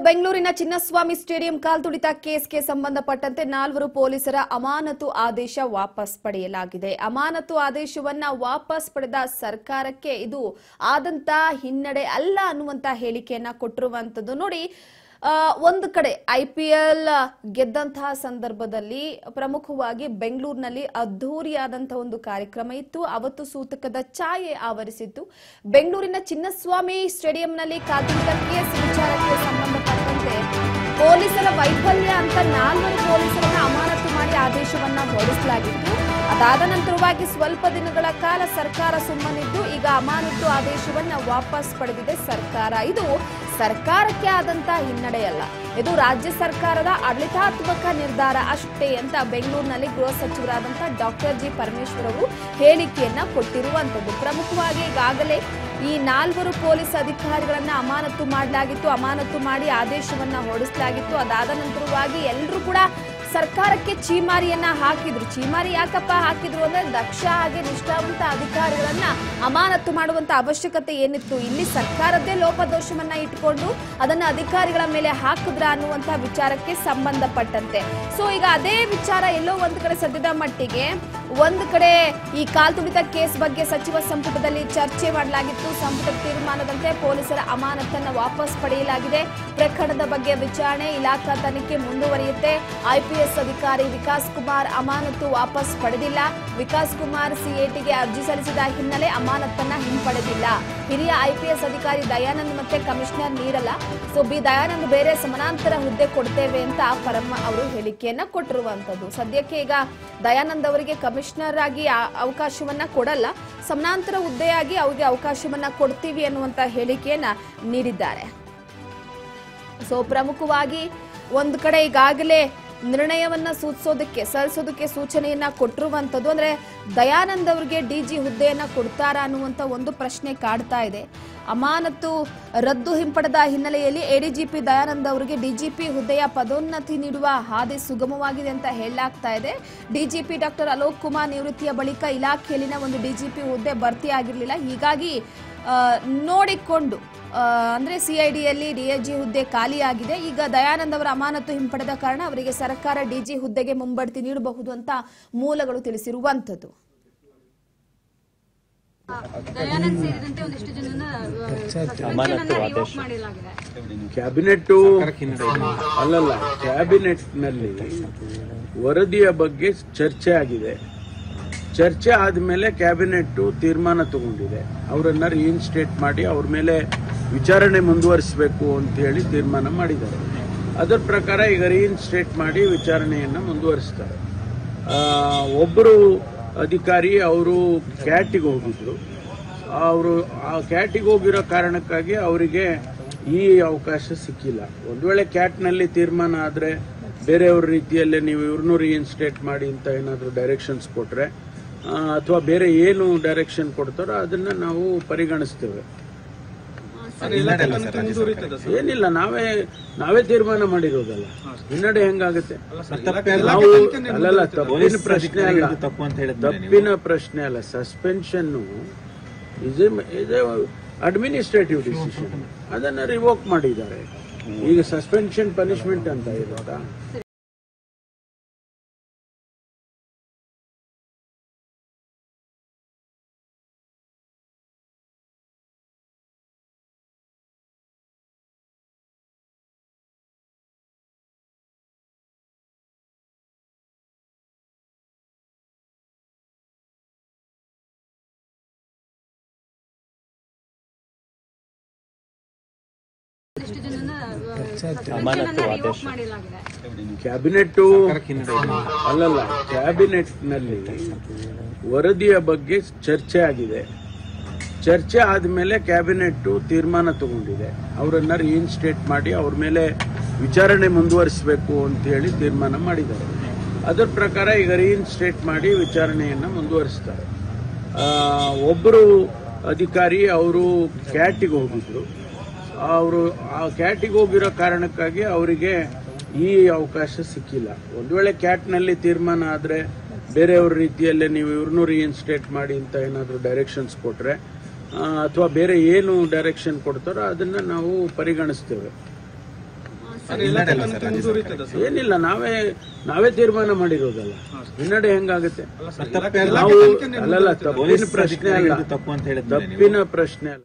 ಬೆಂಗಳೂರಿನ ಚಿನ್ನಸ್ವಾಮಿ ಸ್ಟೇಡಿಯಂ ಕಾಲ್ತುಳಿತ ಕೇಸ್ಗೆ ಸಂಬಂಧಪಟ್ಟಂತೆ 4 ಪೊಲೀಸರ ಅಮಾನತು ಆದೇಶ ವಾಪಸ್ ಪಡೆಯಲಾಗಿದೆ. ಅಮಾನತು ಆದೇಶವನ್ನ ವಾಪಸ್ ಪಡೆದ ಸರ್ಕಾರಕ್ಕೆ ಇದು ಆದಂತ ಹಿನ್ನಡೆ ಅಲ್ಲ ಅನ್ನುವಂತ ಹೇಳಿಕೆಯನ್ನ ಕೊಟ್ಟಿರುವಂತದ್ದು. ನೋಡಿ, ಒಂದು ಕಡೆ IPL ಗೆದ್ದಂತಹ ಸಂದರ್ಭದಲ್ಲಿ ಪ್ರಮುಖವಾಗಿ ಬೆಂಗಳೂರಿನಲ್ಲಿ ಅದ್ಧೂರಿಯಾದಂತಹ ಒಂದು ಕಾರ್ಯಕ್ರಮ ಇತ್ತು. ಅವತ್ತು ಸೂತಕದ ಛಾಯೆ ಆವರಿಸಿತ್ತು. ಬೆಂಗಳೂರಿನ ಚಿನ್ನಸ್ವಾಮಿ ಸ್ಟೇಡಿಯಂನಲ್ಲಿ ಕಾಲ್ತುಳಿತ ಕೇಸ್ ವಿಚಾರಕ್ಕೆ ಸಂಬಂಧಪಟ್ಟಂತೆ ಪೊಲೀಸರ ವೈಫಲ್ಯ ಅಂತ 4 ಪೊಲೀಸರನ್ನ ಅಮಾನತು ಮಾಡಿ ಆದೇಶವನ್ನ ಹೊರಡಿಸಲಾಗಿತ್ತು. ಅದಾದ ನಂತರವಾಗಿ ಸ್ವಲ್ಪ ದಿನಗಳ ಕಾಲ ಸರ್ಕಾರ ಸುಮ್ಮನಿದ್ದು ಈಗ ಅಮಾನತು ಆದೇಶವನ್ನ ವಾಪಸ್ ಪಡೆದಿದೆ ಸರ್ಕಾರ. ಇದು ಸರ್ಕಾರಕ್ಕೆ ಆದಂತಹ ಹಿನ್ನಡೆಯಲ್ಲ, ಇದು ರಾಜ್ಯ ಸರ್ಕಾರದ ಆಡಳಿತಾತ್ಮಕ ನಿರ್ಧಾರ ಅಷ್ಟೇ ಅಂತ ಬೆಂಗಳೂರಿನಲ್ಲಿ ಗೃಹ ಸಚಿವರಾದಂತಹ ಡಾಕ್ಟರ್ ಜಿ ಪರಮೇಶ್ವರ್ ಅವರು ಹೇಳಿಕೆಯನ್ನ ಕೊಟ್ಟಿರುವಂತದ್ದು. ಪ್ರಮುಖವಾಗಿ ಈಗಾಗಲೇ ಈ 4 ಪೊಲೀಸ್ ಅಧಿಕಾರಿಗಳನ್ನ ಅಮಾನತು ಮಾಡಲಾಗಿತ್ತು. ಅಮಾನತು ಮಾಡಿ ಆದೇಶವನ್ನ ಹೊರಡಿಸಲಾಗಿತ್ತು. ಅದಾದ ನಂತರವಾಗಿ ಎಲ್ಲರೂ ಕೂಡ ಸರ್ಕಾರಕ್ಕೆ ಚೀಮಾರಿಯನ್ನ ಹಾಕಿದ್ರು. ಚೀಮಾರಿ ಯಾಕಪ್ಪ ಹಾಕಿದ್ರು ಅಂದ್ರೆ ದಕ್ಷ ಹಾಗೆ ನಿಷ್ಠಾವಂತ ಅಧಿಕಾರಿಗಳನ್ನ ಅಮಾನತು ಮಾಡುವಂತ ಅವಶ್ಯಕತೆ ಏನಿತ್ತು, ಇಲ್ಲಿ ಸರ್ಕಾರದ್ದೇ ಲೋಪದೋಷವನ್ನ ಇಟ್ಕೊಂಡು ಅದನ್ನ ಅಧಿಕಾರಿಗಳ ಮೇಲೆ ಹಾಕಿದ್ರ ಅನ್ನುವಂತ ವಿಚಾರಕ್ಕೆ ಸಂಬಂಧಪಟ್ಟಂತೆ. ಸೊ ಈಗ ಅದೇ ವಿಚಾರ ಎಲ್ಲೋ ಒಂದ್ ಕಡೆ ಸದ್ಯದ ಮಟ್ಟಿಗೆ ಒಂದ್ ಕಡೆ ಈ ಕಾಲ್ತುಳಿತ ಕೇಸ್ ಬಗ್ಗೆ ಸಚಿವ ಸಂಪುಟದಲ್ಲಿ ಚರ್ಚೆ ಮಾಡಲಾಗಿತ್ತು. ಸಂಪುಟ ತೀರ್ಮಾನದಂತೆ ಪೊಲೀಸರ ಅಮಾನತನ್ನ ವಾಪಸ್ ಪಡೆಯಲಾಗಿದೆ. ಪ್ರಕರಣದ ಬಗ್ಗೆ ವಿಚಾರಣೆ, ಇಲಾಖಾ ತನಿಖೆ ಮುಂದುವರಿಯುತ್ತೆ. IPS ಅಧಿಕಾರಿ ವಿಕಾಸ್ ಕುಮಾರ್ ಅಮಾನತು ವಾಪಸ್ ಪಡೆದಿಲ್ಲ. ವಿಕಾಸ್ ಕುಮಾರ್ CATಗೆ ಅರ್ಜಿ ಸಲ್ಲಿಸಿದ ಹಿನ್ನೆಲೆ ಅಮಾನತನ್ನ ಹಿಂಪಡೆದಿಲ್ಲ. ಹಿರಿಯ IPS ಅಧಿಕಾರಿ ದಯಾನಂದ್ ಮತ್ತೆ ಕಮಿಷನರ್ ನೀಡಲ್ಲ. ಸೊ ದಯಾನಂದ್ ಬೇರೆ ಸಮಾನಾಂತರ ಹುದ್ದೆ ಕೊಡ್ತೇವೆ ಅಂತ ಪರಮ ಅವರು ಹೇಳಿಕೆಯನ್ನ ಕೊಟ್ಟಿರುವಂತದ್ದು. ಸದ್ಯಕ್ಕೆ ಈಗ ದಯಾನಂದ್ ಅವರಿಗೆ ಕಮಿಷನರ್ ಆಗಿ ಅವಕಾಶವನ್ನ ಕೊಡಲ್ಲ, ಸಮಾನಾಂತರ ಹುದ್ದೆಯಾಗಿ ಅವರಿಗೆ ಅವಕಾಶವನ್ನ ಕೊಡ್ತೀವಿ ಅನ್ನುವಂತ ಹೇಳಿಕೆಯನ್ನ ನೀಡಿದ್ದಾರೆ. ಸೊ ಪ್ರಮುಖವಾಗಿ ಒಂದು ಕಡೆ ಈಗಾಗಲೇ ನಿರ್ಣಯವನ್ನ ಸಲ್ಲಿಸೋದಕ್ಕೆ ಸೂಚನೆಯನ್ನ ಕೊಟ್ಟಿರುವಂತದ್ದು. ಅಂದ್ರೆ ದಯಾನಂದ್ ಅವರಿಗೆ DG ಹುದ್ದೆಯನ್ನ ಕೊಡ್ತಾರಾ ಅನ್ನುವಂತ ಒಂದು ಪ್ರಶ್ನೆ ಕಾಡ್ತಾ ಇದೆ. ಅಮಾನತು ರದ್ದು ಹಿಂಪಡೆದ ಹಿನ್ನೆಲೆಯಲ್ಲಿ ADGP ದಯಾನಂದ್ ಅವರಿಗೆ DGP ಹುದ್ದೆಯ ಪದೋನ್ನತಿ ನೀಡುವ ಹಾದಿ ಸುಗಮವಾಗಿದೆ ಅಂತ ಹೇಳಲಾಗ್ತಾ ಇದೆ. DGP ಡಾಕ್ಟರ್ ಅಲೋಕ್ ಕುಮಾರ್ ನಿವೃತ್ತಿಯ ಬಳಿಕ ಇಲಾಖೆಯಲ್ಲಿನ ಒಂದು DGP ಹುದ್ದೆ ಭರ್ತಿ ಆಗಿರಲಿಲ್ಲ. ಹೀಗಾಗಿ ನೋಡಿಕೊಂಡು ಅಂದ್ರೆ CIDಯಲ್ಲಿ DIG ಹುದ್ದೆ ಖಾಲಿಯಾಗಿದೆ. ಈಗ ದಯಾನಂದ್ ಅವರ ಅಮಾನತು ಹಿಂಪಡೆದ ಕಾರಣ ಅವರಿಗೆ ಸರ್ಕಾರ DG ಹುದ್ದೆಗೆ ಮುಂಬಡ್ತಿ ನೀಡಬಹುದು ಅಂತ ಮೂಲಗಳು ತಿಳಿಸಿರುವಂತದ್ದು. ಕ್ಯಾಬಿನೆಟ್ನಲ್ಲಿ ವರದಿಯ ಬಗ್ಗೆ ಚರ್ಚೆ ಆಗಿದೆ. ಚರ್ಚೆ ಆದ್ಮೇಲೆ ಕ್ಯಾಬಿನೆಟ್ ತೀರ್ಮಾನ ತಗೊಂಡಿದೆ. ಅವರನ್ನ ರೀಇನ್ಸ್ಟೇಟ್ ಮಾಡಿ ಅವ್ರ ಮೇಲೆ ವಿಚಾರಣೆ ಮುಂದುವರಿಸಬೇಕು ಅಂತ ಹೇಳಿ ತೀರ್ಮಾನ ಮಾಡಿದ್ದಾರೆ. ಅದರ ಪ್ರಕಾರ ಈಗ ರೀಇನ್ಸ್ಟೇಟ್ ಮಾಡಿ ವಿಚಾರಣೆಯನ್ನ ಮುಂದುವರಿಸ್ತಾರೆ. ಒಬ್ಬರು ಅಧಿಕಾರಿ ಅವರು ಕ್ಯಾಟಿಗೆ ಹೋಗಿದ್ರು. ಅವರು ಆ ಕ್ಯಾಟಿಗೆ ಹೋಗಿರೋ ಕಾರಣಕ್ಕಾಗಿ ಅವರಿಗೆ ಈ ಅವಕಾಶ ಸಿಕ್ಕಿಲ್ಲ. ಒಂದು ವೇಳೆ ಕ್ಯಾಟ್ನಲ್ಲಿ ತೀರ್ಮಾನ ಆದರೆ ಬೇರೆಯವ್ರ ರೀತಿಯಲ್ಲೇ ನೀವು ಇವ್ರನ್ನೂ ರೀಇನ್ಸ್ಟೇಟ್ ಮಾಡಿ ಅಂತ ಏನಾದರೂ ಡೈರೆಕ್ಷನ್ಸ್ ಕೊಟ್ರೆ ಅಥವಾ ಬೇರೆ ಏನು ಡೈರೆಕ್ಷನ್ ಕೊಡ್ತಾರೋ ಅದನ್ನ ನಾವು ಪರಿಗಣಿಸ್ತೇವೆ. ಏನಿಲ್ಲ, ನಾವೇ ತೀರ್ಮಾನ ಮಾಡಿರೋದಲ್ಲ, ಹಿನ್ನಡೆ ಹೆಂಗಾಗುತ್ತೆ? ಅಲ್ಲಲ್ಲ, ತಪ್ಪಿನ ಪ್ರಶ್ನೆ ಅಲ್ಲ. ಸಸ್ಪೆನ್ಷನ್ ಇಸ್ ಅಡ್ಮಿನಿಸ್ಟ್ರೇಟಿವ್ ಡಿಸಿಷನ್, ಅದನ್ನ ರಿವೋಕ್ ಮಾಡಿದ್ದಾರೆ. ಈಗ ಸಸ್ಪೆನ್ಷನ್ ಪನಿಷ್ಮೆಂಟ್ ಅಂತ ಇರೋದಾ? ಕ್ಯಾಬಿನೆಟ್ನಲ್ಲಿ ವರದಿಯ ಬಗ್ಗೆ ಚರ್ಚೆ ಆಗಿದೆ. ಚರ್ಚೆ ಆದ್ಮೇಲೆ ಕ್ಯಾಬಿನೆಟ್ ತೀರ್ಮಾನ ತಗೊಂಡಿದೆ. ಅವರನ್ನ ರೀಇನ್ಸ್ಟೇಟ್ ಮಾಡಿ ಅವ್ರ ಮೇಲೆ ವಿಚಾರಣೆ ಮುಂದುವರಿಸಬೇಕು ಅಂತ ಹೇಳಿ ತೀರ್ಮಾನ ಮಾಡಿದ್ದಾರೆ. ಅದರ ಪ್ರಕಾರ ಈಗ ರೀಇನ್ಸ್ಟೇಟ್ ಮಾಡಿ ವಿಚಾರಣೆಯನ್ನ ಮುಂದುವರಿಸ್ತಾರೆ. ಒಬ್ಬರು ಅಧಿಕಾರಿ ಅವರು ಕ್ಯಾಟಿಗೆ ಹೋಗಿದ್ರು. ಅವರು ಆ ಕ್ಯಾಟಿಗೆ ಹೋಗಿರೋ ಕಾರಣಕ್ಕಾಗಿ ಅವರಿಗೆ ಈ ಅವಕಾಶ ಸಿಕ್ಕಿಲ್ಲ. ಒಂದು ವೇಳೆ ಕ್ಯಾಟ್ನಲ್ಲಿ ತೀರ್ಮಾನ ಆದರೆ ಬೇರೆಯವ್ರ ರೀತಿಯಲ್ಲೇ ನೀವು ಇವ್ರನ್ನೂ ರೀಇನ್ಸ್ಟೇಟ್ ಮಾಡಿ ಅಂತ ಏನಾದರೂ ಡೈರೆಕ್ಷನ್ಸ್ ಕೊಟ್ರೆ ಅಥವಾ ಬೇರೆ ಏನು ಡೈರೆಕ್ಷನ್ ಕೊಡ್ತಾರೋ ಅದನ್ನ ನಾವು ಪರಿಗಣಿಸ್ತೇವೆ. ಏನಿಲ್ಲ, ನಾವೇ ತೀರ್ಮಾನ ಮಾಡಿರೋದಲ್ಲ. ಹಿನ್ನಡೆ ಹೆಂಗಾಗುತ್ತೆ? ನಾವು ಅಲ್ಲಲ್ಲ, ತಪ್ಪಿನ ಪ್ರಶ್ನೆ ಅಲ್ಲ, ತಪ್ಪಿನ ಪ್ರಶ್ನೆ ಅಲ್ಲ.